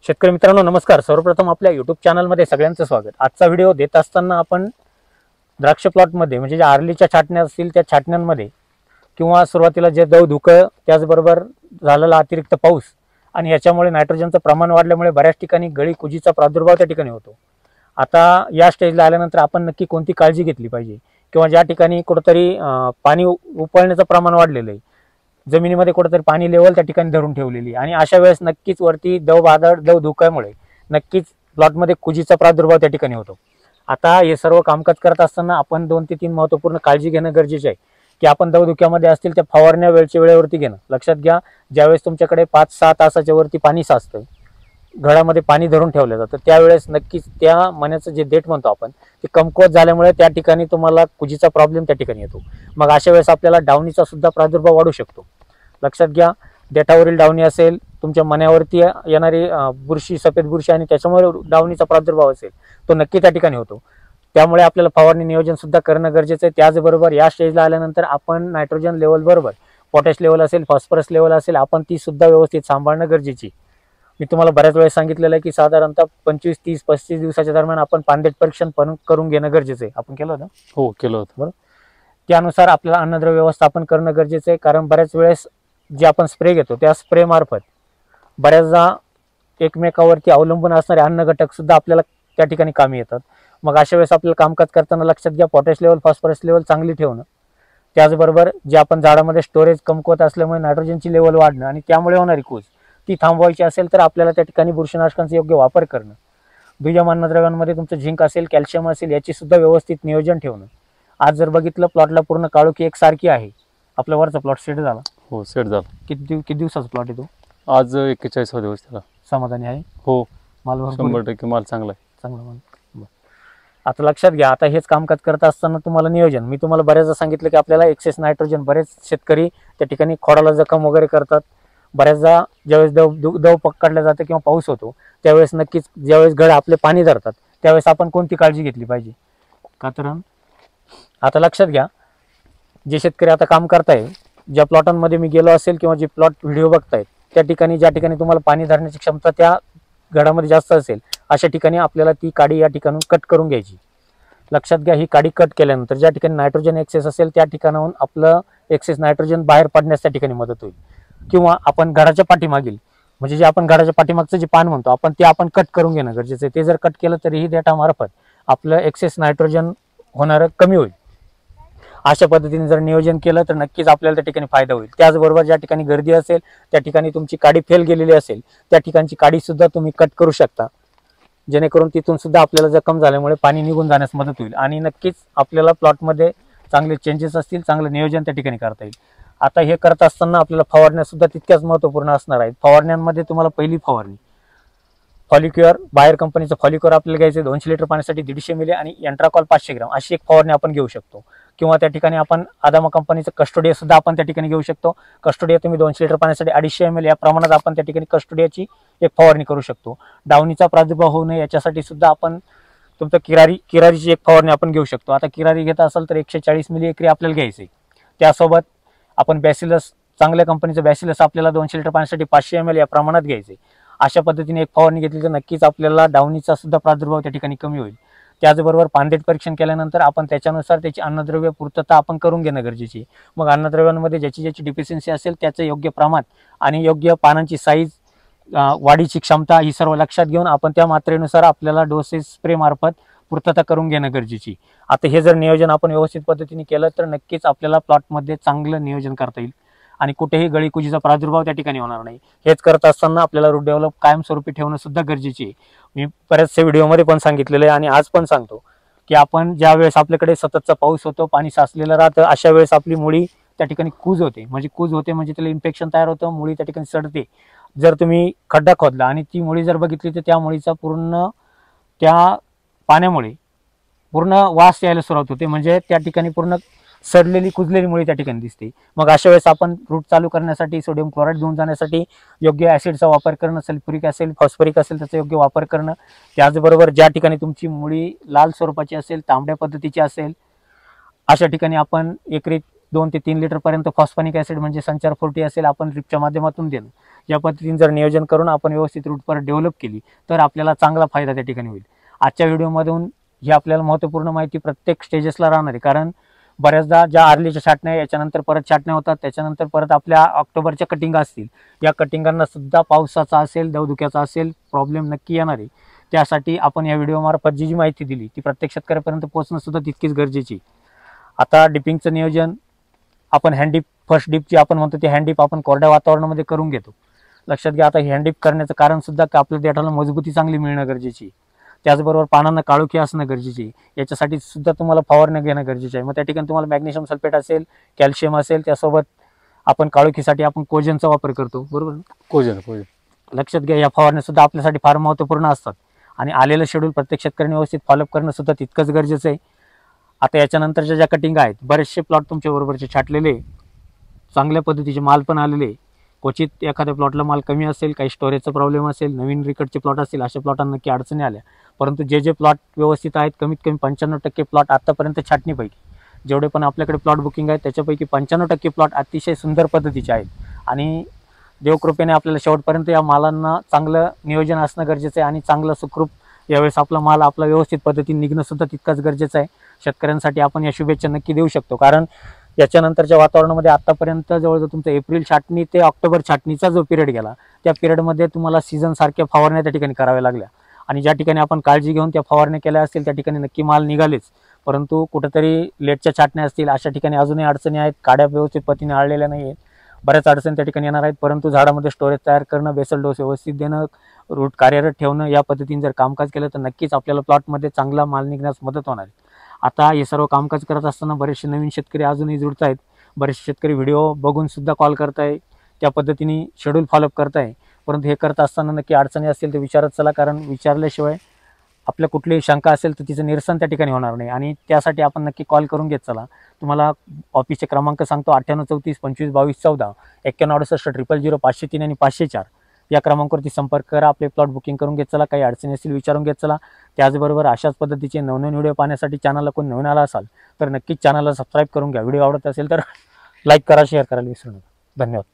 शेतकरी मित्रांनो नमस्कार। सर्वप्रथम आपल्या YouTube चॅनलमध्ये सगळ्यांचं स्वागत। आजचा व्हिडिओ देत असताना आपण द्राक्ष प्लॉटमध्ये म्हणजे जे आरलीच्या छाटण्या असतील त्या छाटण्यांमध्ये किंवा सुरुवातीला जे दव धुकं त्याचबरोबर झालेला अतिरिक्त पाऊस आणि याच्यामुळे नायट्रोजनचं प्रमाण वाढल्यामुळे बऱ्याच ठिकाणी गळी कुजीचा प्रादुर्भाव त्या ठिकाणी होतो। आता या स्टेजला आल्यानंतर आपण नक्की कोणती काळजी घेतली पाहिजे किंवा ज्या ठिकाणी कुठेतरी पाणी उपळण्याचं प्रमाण वाढलेलं आहे, जमिनीमध्ये कुठेतरी पाणी लेवल त्या ठिकाणी धरून ठेवलेली आणि अशा वेळेस नक्कीच वरती दव बादळ दव धुक्यामुळे नक्कीच प्लॉटमध्ये कुजीचा प्रादुर्भाव त्या ठिकाणी होतो। आता हे सर्व कामकाज करत असताना आपण 2 ते 3 महत्त्वपूर्ण काळजी घेणं गरजेचे आहे की आपण दव धुक्यामध्ये असतील त्या फवारण्या वेळच्या वेळेवरती घेणं। लक्षात घ्या, ज्यावेळेस तुमच्याकडे 5-6 तासाच्या वरती पाणी साचतं, घडामध्ये पाणी धरून ठेवलं जातं, त्यावेळेस नक्कीच त्या मण्याचं जे देठ म्हणतो आपण ते कमकुवत झाल्यामुळे त्या ठिकाणी तुम्हाला कुजीचा प्रॉब्लेम त्या ठिकाणी येतो। मग अशा वेळेस आपल्याला डावणीचा सुद्धा प्रादुर्भाव वाढू शकतो। लक्षात घ्या, देठावरील डावणी असेल, तुमच्या मण्यावरती येणारी बुरशी, सफेद बुरशी आणि त्याच्यामुळे डावणीचा प्रादुर्भाव असेल तो नक्की त्या ठिकाणी होतो। त्यामुळे आपल्याला फवारणी नियोजन सुद्धा करणं गरजेचं आहे। त्याचबरोबर या स्टेजला आल्यानंतर आपण नायट्रोजन लेवल बरोबर पोटॅश लेवल असेल, फॉस्फरस लेवल असेल, आपण ती सुद्धा व्यवस्थित सांभाळणं गरजेची। मी तुम्हाला बऱ्याच वेळेस सांगितलेलं आहे की साधारणतः 25, 30, 35 दिवसाच्या दरम्यान आपण पानदेठ परीक्षण पण करून घेणं गरजेचं आहे। आपण केलं होतं? हो, केलं होतं। बरोबर, त्यानुसार आपल्याला अन्नद्रव्य व्यवस्थापन करणं गरजेचं आहे। कारण बऱ्याच वेळेस जे आपण स्प्रे घेतो त्या स्प्रे मार्फत बऱ्याचदा एकमेकावरती अवलंबून असणारे अन्न घटक सुद्धा आपल्याला त्या ठिकाणी कामी येतात। मग अशा वेळेस आपल्याला कामकाज करताना लक्षात घ्या, पोटॅश लेवल, फॉस्फरस लेवल चांगली ठेवणं, त्याचबरोबर जे आपण झाडामध्ये स्टोरेज कमकुवत असल्यामुळे नायट्रोजनची लेवल वाढणं आणि त्यामुळे होणारी कूज ती थांबवायची असेल तर आपल्याला त्या ठिकाणी बुरशीनाशकांचा योग्य वापर करणं, दुय्यम अन्नद्रव्यांमध्ये तुमचं झिंक असेल, कॅल्शियम असेल, याची सुद्धा व्यवस्थित नियोजन ठेवणं। आज जर बघितलं प्लॉटला पूर्ण काळोखी एकसारखी आहे, आपल्या वरचा प्लॉट सेट झाला। हो, सेट झाला। किती दिवसाचा प्लॉट आहे तो? आज 41 दिवस त्याला। समाधानी आहे? हो, माल 100% माल चांगला आहे। चांगला माल। आता लक्षात घ्या, आता हेच कामकाज करत असताना तुम्हाला नियोजन, मी तुम्हाला बऱ्याचदा सांगितलं की आपल्याला एक्सेस नायट्रोजन, बरेच शेतकरी त्या ठिकाणी खोडाला जखम वगैरे करतात। बऱ्याचदा ज्यावेळेस दव पकडल्या जाते किंवा पाऊस होतो त्यावेळेस नक्कीच ज्यावेळेस घड आपले पाणी धरतात त्यावेळेस आपण कोणती काळजी घेतली पाहिजे का? तर आता लक्षात घ्या, जे शेतकरी आता काम करताय, ज्या प्लॉटांमध्ये मी गेलो असेल किंवा जे प्लॉट व्हिडिओ बघतायत त्या ठिकाणी ज्या ठिकाणी तुम्हाला पाणी धरण्याची क्षमता त्या घडामध्ये जास्त असेल अशा ठिकाणी आपल्याला ती काडी या ठिकाणून कट करून घ्यायची। लक्षात घ्या, ही काडी कट केल्यानंतर ज्या ठिकाणी नायट्रोजन एक्सेस असेल त्या ठिकाणाहून आपलं एक्सेस नायट्रोजन बाहेर पडण्यास त्या ठिकाणी मदत होईल। किंवा आपण घराच्या पाठीमागील म्हणजे जे आपण घराच्या पाठीमागचं जे पान म्हणतो आपण ते आपण कट करून घेणं गरजेचं आहे। ते जर कट केलं तरीही देठामार्फत आपलं एक्सेस नायट्रोजन होणारं कमी होईल। अशा पद्धतीने जर नियोजन केलं तर नक्कीच आपल्याला त्या ठिकाणी फायदा होईल। त्याचबरोबर ज्या ठिकाणी गर्दी असेल त्या ठिकाणी तुमची काडी फेल गेलेली असेल त्या ठिकाणची काडी सुद्धा तुम्ही कट करू शकता, जेणेकरून तिथून सुद्धा आपल्याला जखम झाल्यामुळे पाणी निघून जाण्यास मदत होईल आणि नक्कीच आपल्याला प्लॉटमध्ये चांगले चेंजेस असतील, चांगलं नियोजन त्या ठिकाणी करता येईल। आता हे करत असताना आपल्याला फवारण्या सुद्धा तितक्याच महत्त्वपूर्ण असणार आहेत। फवारण्यांमध्ये तुम्हाला पहिली फवारणी फॉलिक्युअर, बायर कंपनीचं फॉलिक्युअर आपल्याला घ्यायचं 200 लिटर पाण्यासाठी 150 मिली आणि एंट्राकॉल 500 ग्राम अशी एक फवारणी आपण घेऊ शकतो। किंवा त्या ठिकाणी आपण आदामा कंपनीचं कस्टोडिया सुद्धा आपण त्या ठिकाणी घेऊ शकतो। कस्टोडिया तुम्ही 200 लिटर पाण्यासाठी 250 ml या प्रमाणात आपण त्या ठिकाणी कस्टोडियाची एक फवारणी करू शकतो। डावणीचा प्रादुर्भाव होऊ नये याच्यासाठी सुद्धा आपण तुमचं किरारीची एक फवारणी आपण घेऊ शकतो। आता किरारी घेत असाल तर 140 मिली एकरी आपल्याला घ्यायचे। त्यासोबत आपण बॅसिलस, चांगल्या कंपनीचं बॅसिलस आपल्याला 200 लिटर पाण्यासाठी 500 ml या प्रमाणात घ्यायचे। अशा पद्धतीने एक फवारणी घेतली तर नक्कीच आपल्याला डावणीचा सुद्धा प्रादुर्भाव त्या ठिकाणी कमी होईल। त्याचबरोबर पानदेठ परीक्षण केल्यानंतर आपण त्याच्यानुसार त्याची अन्नद्रव्य पूर्तता आपण करून घेणं गरजेची। मग अन्नद्रव्यांमध्ये ज्याची डिफिशियन्सी असेल त्याचं योग्य प्रमाण आणि योग्य पानांची साईज, वाढीची क्षमता ही सर्व लक्षात घेऊन आपण त्या मात्रेनुसार आपल्याला डोसेस स्प्रे मार्फत पूर्तता करून घेणं गरजेची। आता हे जर नियोजन आपण व्यवस्थित पद्धतीने केलं तर नक्कीच आपल्याला प्लॉटमध्ये चांगलं नियोजन करता येईल आणि कुठेही गळीकुजीचा प्रादुर्भाव त्या ठिकाणी होणार नाही। हेच करत असताना आपल्याला रूट डेव्हलप कायमस्वरूपी ठेवणं सुद्धा गरजेचे आहे। मी बऱ्याचशा व्हिडिओमध्ये पण सांगितलेलं आहे आणि आज पण सांगतो की आपण ज्या वेळेस आपल्याकडे सततचा पाऊस होतो, पाणी साचलेलं राहतं, अशा वेळेस आपली मुळी त्या ठिकाणी कूज होते म्हणजे त्याला इन्फेक्शन तयार होतं, मुळी त्या ठिकाणी सडते। जर तुम्ही खड्डा खोदला आणि ती मुळी जर बघितली तर त्या मुळीचा पूर्ण त्या पाण्यामुळे पूर्ण वास यायला सुरुवात होते, म्हणजे त्या ठिकाणी पूर्ण सडलेली कुजलेली मुळी त्या ठिकाणी दिसते। मग अशा वेळेस आपण रूट चालू करण्यासाठी सोडियम क्लोराईड घेऊन जाण्यासाठी योग्य ॲसिडचा वापर करणं, सल्फ्युरिक असेल, फॉस्फरिक असेल त्याचा योग्य वापर करणं। त्याचबरोबर ज्या ठिकाणी तुमची मुळी लाल स्वरूपाची असेल, तांबड्या पद्धतीची असेल अशा ठिकाणी आपण एकरी 2 ते 3 लिटरपर्यंत फॉस्फॅनिक ॲसिड म्हणजे संचार 40 असेल आपण ड्रिपच्या माध्यमातून देणं, या पद्धतीने जर नियोजन करून आपण व्यवस्थित रूट परत डेव्हलप केली तर आपल्याला चांगला फायदा त्या ठिकाणी होईल. आजच्या व्हिडिओमधून ही आपल्याला महत्त्वपूर्ण माहिती प्रत्येक स्टेजेसला राहणार आहे, कारण बऱ्याचदा ज्या आर्लीच्या छाटण्या याच्यानंतर परत छाटण्या होतात, त्याच्यानंतर परत आपल्या ऑक्टोबरच्या कटिंग असतील, या कटिंगांना सुद्धा पावसाचा असेल दवधुक्याचा असेल प्रॉब्लेम नक्की येणार आहे. त्यासाठी आपण या व्हिडिओमार्फत जी माहिती दिली ती प्रत्येक शेतकऱ्यापर्यंत पोहोचणं सुद्धा तितकीच गरजेची. आता डिपिंगचं नियोजन आपण हँडडीप फर्स्ट डीपची आपण म्हणतो ती हँडडीप आपण कोरड्या वातावरणामध्ये करून घेतो. लक्षात घ्या, आता ही हँडडीप करण्याचं कारण सुद्धा की आपल्या देठाला मजबूती चांगली मिळणं गरजेची, त्याचबरोबर पानांना काळोखी असणं गरजेची. याच्यासाठी सुद्धा तुम्हाला फवारणी घेणं गरजेचं आहे. मग त्या ठिकाणी तुम्हाला मॅग्नेशियम सल्फेट असेल, कॅल्शियम असेल, त्यासोबत आपण काळोखीसाठी आपण कोजनचा वापर करतो, बरोबर. कोजन लक्षात घ्या, या फवारण्या सुद्धा आपल्यासाठी फार महत्त्वपूर्ण असतात आणि आलेलं शेड्यूल प्रत्येक शेतकऱ्यांनी व्यवस्थित फॉलोअप करणं सुद्धा तितकंच गरजेचं आहे. आता याच्यानंतरच्या ज्या कटिंग आहेत, बरेचसे प्लॉट तुमच्या बरोबरचे छाटलेले, चांगल्या पद्धतीचे माल पण आलेले, क्वचित एखाद्या प्लॉटला माल कमी असेल, काही स्टोरेजचा प्रॉब्लेम असेल, नवीन रिकटचे प्लॉट असतील, अशा प्लॉटांना नक्की अडचणी आल्या. परंतु जे प्लॉट व्यवस्थित आहेत, कमीत कमी 95% प्लॉट आत्तापर्यंत छाटणीपैकी जेवढे पण आपल्याकडे प्लॉट बुकिंग आहेत त्याच्यापैकी 95% प्लॉट अतिशय सुंदर पद्धतीचे आहेत. आणि देवकृपेने आपल्याला शेवटपर्यंत या मालांना चांगलं नियोजन असणं गरजेचं आहे आणि चांगलं सुखरूप यावेळेस आपला माल आपला व्यवस्थित पद्धतीने निघणं सुद्धा तितकंच गरजेचं आहे. शेतकऱ्यांसाठी आपण या शुभेच्छा नक्की देऊ शकतो, कारण याच्यानंतरच्या वातावरणामध्ये आतापर्यंत जवळजवळ तुमचं एप्रिल छाटणी ते ऑक्टोबर छाटणीचा जो पिरियड गेला, त्या पिरियडमध्ये तुम्हाला सीझन सारख्या फवारण्या त्या ठिकाणी कराव्या लागल्या आणि ज्या ठिकाणी आपण काळजी घेऊन त्या फवारण्या केल्या असतील त्या ठिकाणी नक्की माल निघालेच. परंतु कुठेतरी लेटच्या छाटण्या असतील, अशा ठिकाणी अजूनही अडचणी आहेत, काड्या व्यवस्थित पतीने आळलेल्या नाही आहेत, बऱ्याच अडचणी त्या ठिकाणी येणार आहेत. परंतु झाडामध्ये स्टोरेज तयार करणं, बेसल डोस व्यवस्थित देणं, रूट कार्यरत ठेवणं, या पद्धतीने जर कामकाज केलं तर नक्कीच आपल्याला प्लॉटमध्ये चांगला माल निघण्यास मदत होणार आहे. आता हे सर्व कामकाज करत असताना बरेचसे नवीन शेतकरी अजूनही जुळत आहेत, बरेचसे शेतकरी व्हिडिओ बघून सुद्धा कॉल करताय, त्या पद्धतीने शेड्यूल फॉलोअप करताय. परंतु हे करत असताना नक्की अडचणी असतील तर विचारत चला, कारण विचारल्याशिवाय आपल्या कुठलीही शंका असेल तर तिचं निरसन त्या ठिकाणी होणार नाही. आणि त्यासाठी आपण नक्की कॉल करून घेत चला. तुम्हाला ऑफिसचे क्रमांक सांगतो: 9834 25 22 14, 9168 000 503 आणि 504 या क्रमांकावरती संपर्क करा. आपले प्लॉट बुकिंग करून घेत चला. काही अडचणी असतील विचारून घेत चला. त्याचबरोबर अशाच पद्धतीचे नवनवीन व्हिडिओ पाहण्यासाठी चॅनलला कोण नवीन आला असाल तर नक्कीच चॅनलला सबस्क्राईब करून घ्या. व्हिडिओ आवडत असेल तर लाईक करा, शेअर करायला विसरू नका. धन्यवाद.